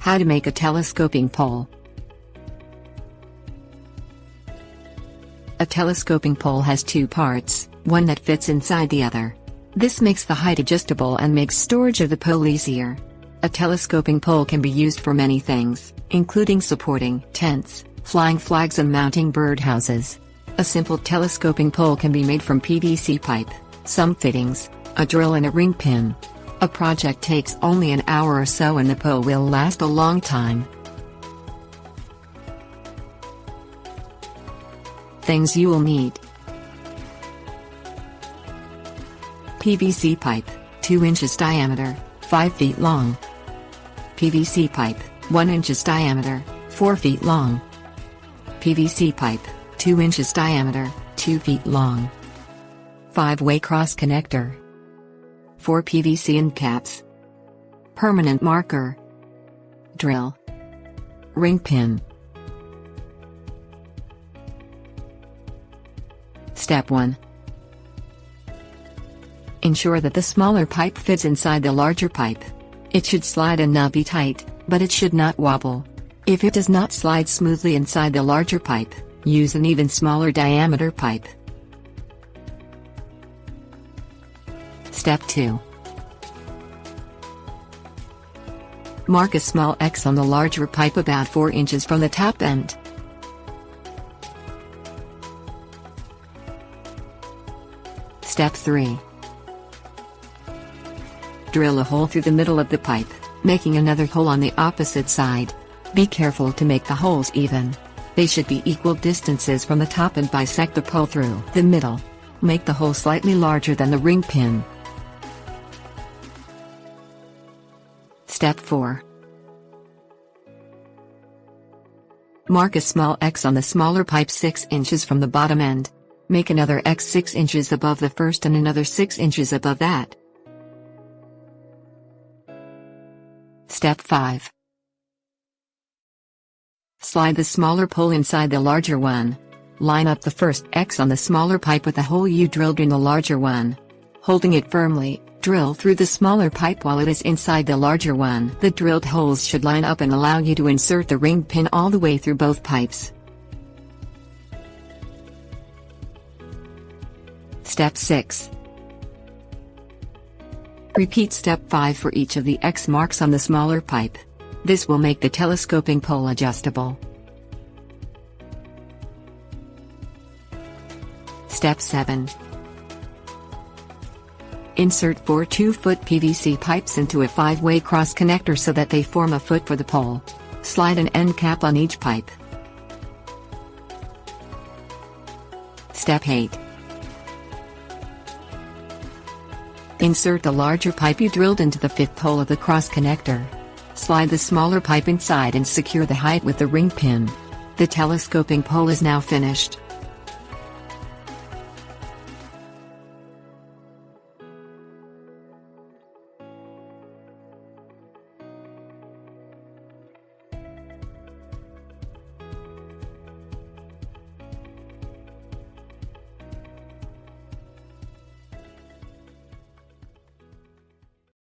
How to make a telescoping pole. A telescoping pole has two parts, one that fits inside the other. This makes the height adjustable and makes storage of the pole easier. A telescoping pole can be used for many things, including supporting tents, flying flags and mounting birdhouses. A simple telescoping pole can be made from PVC pipe, some fittings, a drill and a ring pin. A project takes only an hour or so and the pole will last a long time. Things you will need: PVC pipe, 2 inches diameter, 5 feet long. PVC pipe, 1 inches diameter, 4 feet long. PVC pipe, 2 inches diameter, 2 feet long. 5-way cross connector. 4 PVC end caps. Permanent marker. Drill. Ring pin. Step 1. Ensure that the smaller pipe fits inside the larger pipe. It should slide and not be tight, but it should not wobble. If it does not slide smoothly inside the larger pipe, use an even smaller diameter pipe. Step 2. Mark a small X on the larger pipe about 4 inches from the top end. Step 3. Drill a hole through the middle of the pipe, making another hole on the opposite side. Be careful to make the holes even. They should be equal distances from the top and bisect the pole through the middle. Make the hole slightly larger than the ring pin. Step 4. Mark a small X on the smaller pipe 6 inches from the bottom end. Make another X 6 inches above the first and another 6 inches above that. Step 5. Slide the smaller pole inside the larger one. Line up the first X on the smaller pipe with the hole you drilled in the larger one. Holding it firmly, drill through the smaller pipe while it is inside the larger one. The drilled holes should line up and allow you to insert the ring pin all the way through both pipes. Step 6. Repeat step 5 for each of the X marks on the smaller pipe. This will make the telescoping pole adjustable. Step 7. Insert 4 2-foot PVC pipes into a 5-way cross connector so that they form a foot for the pole. Slide an end cap on each pipe. Step 8. Insert the larger pipe you drilled into the 5th hole of the cross connector. Slide the smaller pipe inside and secure the height with the ring pin. The telescoping pole is now finished.